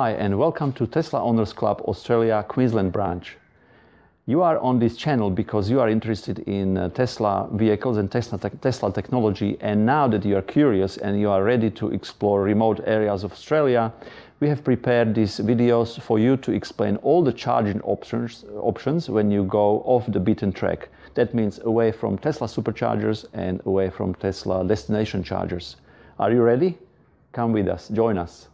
Hi and welcome to Tesla Owners Club Australia Queensland branch. You are on this channel because you are interested in Tesla vehicles and Tesla technology, and now that you are curious and you are ready to explore remote areas of Australia, we have prepared these videos for you to explain all the charging options when you go off the beaten track. That means away from Tesla superchargers and away from Tesla destination chargers. Are you ready? Come with us, join us.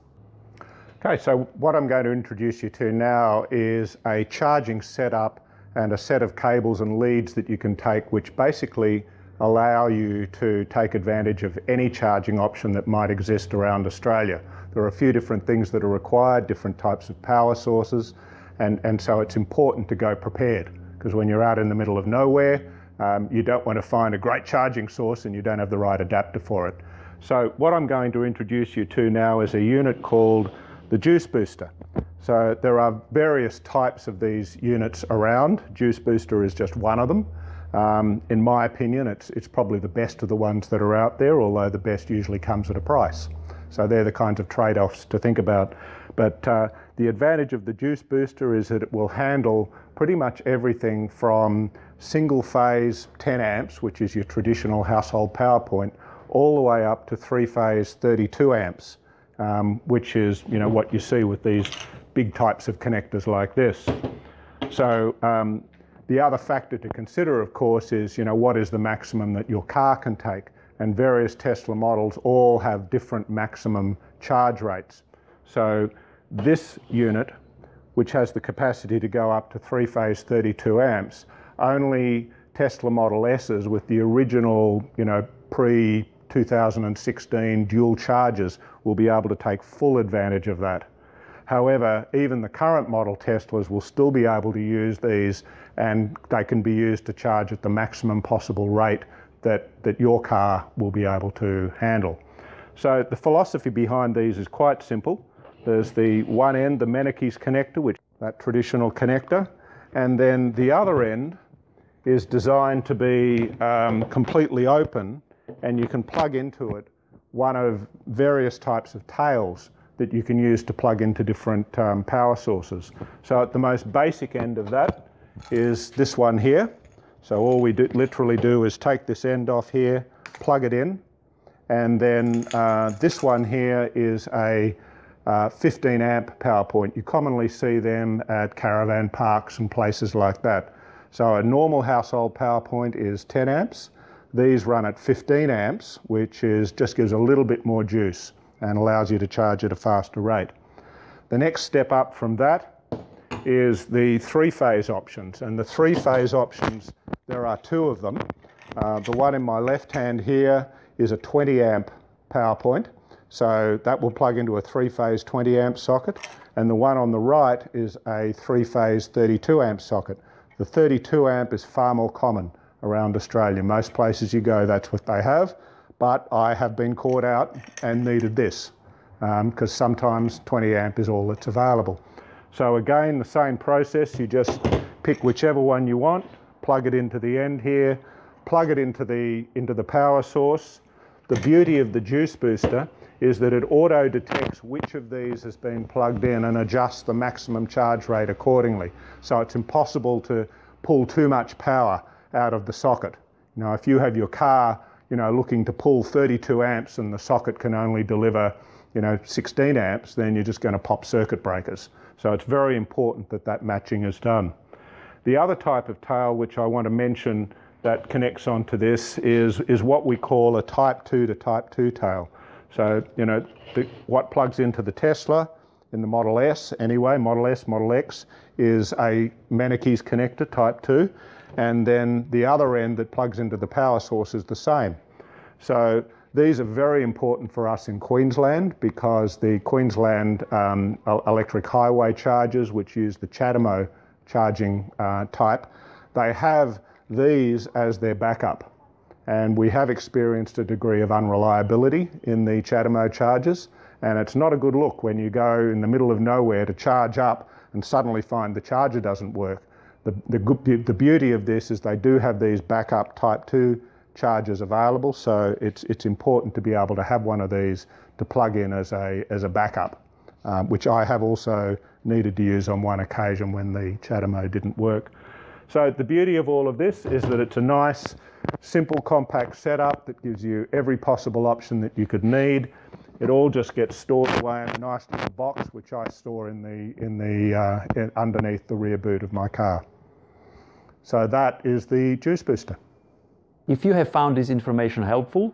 Okay, so what I'm going to introduce you to now is a charging setup and a set of cables and leads that you can take, which basically allow you to take advantage of any charging option that might exist around Australia. There are a few different things that are required, different types of power sources, and so it's important to go prepared, because when you're out in the middle of nowhere, you don't want to find a great charging source and you don't have the right adapter for it. So what I'm going to introduce you to now is a unit called the Juice Booster. So there are various types of these units around. Juice Booster is just one of them. In my opinion, it's probably the best of the ones that are out there, although the best usually comes at a price. So they're the kinds of trade-offs to think about. But the advantage of the Juice Booster is that it will handle pretty much everything from single phase 10 amps, which is your traditional household power point, all the way up to three-phase 32 amps. Which is, what you see with these big types of connectors like this. So the other factor to consider, of course, is, what is the maximum that your car can take? And various Tesla models all have different maximum charge rates. So this unit, which has the capacity to go up to three-phase 32 amps, only Tesla Model S's with the original, pre-2016 dual chargers will be able to take full advantage of that. However, even the current model Teslas will still be able to use these, and they can be used to charge at the maximum possible rate that your car will be able to handle. So the philosophy behind these is quite simple. There's the one end, the Mennekes connector, which is that traditional connector, and then the other end is designed to be completely open, and you can plug into it one of various types of tails that you can use to plug into different power sources. So at the most basic end of that is this one here. So all we literally do is take this end off here, plug it in, and then this one here is a 15 amp power point. You commonly see them at caravan parks and places like that. So a normal household power point is 10 amps. These run at 15 amps, which just gives a little bit more juice and allows you to charge at a faster rate. The next step up from that is the three-phase options. And the three-phase options, there are two of them. The one in my left hand here is a 20 amp power point. So that will plug into a three-phase 20 amp socket. And the one on the right is a three-phase 32 amp socket. The 32 amp is far more common around Australia. Most places you go, that's what they have, but I have been caught out and needed this because sometimes 20 amp is all that's available. So again, the same process, you just pick whichever one you want, plug it into the end here, plug it into the power source. The beauty of the Juice Booster is that it auto detects which of these has been plugged in and adjusts the maximum charge rate accordingly. So it's impossible to pull too much power out of the socket. If you have your car, looking to pull 32 amps and the socket can only deliver, 16 amps, then you're just going to pop circuit breakers. So it's very important that that matching is done. The other type of tail which I want to mention that connects onto this is what we call a Type 2 to Type 2 tail. So, what plugs into the Tesla in the Model S anyway, Model S, Model X, is a Mennekes connector, Type 2. And then the other end that plugs into the power source is the same. So these are very important for us in Queensland because the Queensland electric highway chargers, which use the CHAdeMO charging type, they have these as their backup. And we have experienced a degree of unreliability in the CHAdeMO chargers, and it's not a good look when you go in the middle of nowhere to charge up and suddenly find the charger doesn't work. The beauty of this is they do have these backup Type 2 chargers available, so it's important to be able to have one of these to plug in as a backup. which I have also needed to use on one occasion when the chatter mode didn't work. So the beauty of all of this is that it's a nice, simple, compact setup that gives you every possible option that you could need. It all just gets stored away in a nice little box, which I store underneath the rear boot of my car. So that is the juice booster. If you have found this information helpful,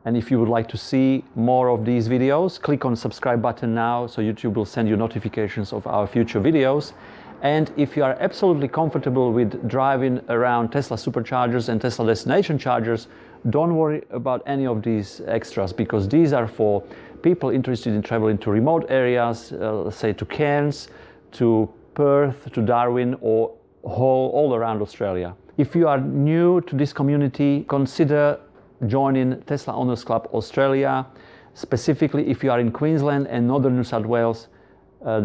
and if you would like to see more of these videos, click on the subscribe button now, so YouTube will send you notifications of our future videos. And if you are absolutely comfortable with driving around Tesla superchargers and Tesla destination chargers, don't worry about any of these extras, because these are for people interested in traveling to remote areas, say to Cairns, to Perth, to Darwin, or all around Australia. If you are new to this community, consider joining Tesla Owners Club Australia. Specifically, if you are in Queensland and Northern New South Wales,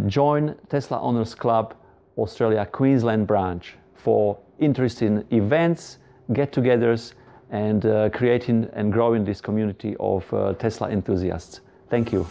join Tesla Owners Club Australia Queensland branch for interesting events, get-togethers, and creating and growing this community of Tesla enthusiasts. Thank you.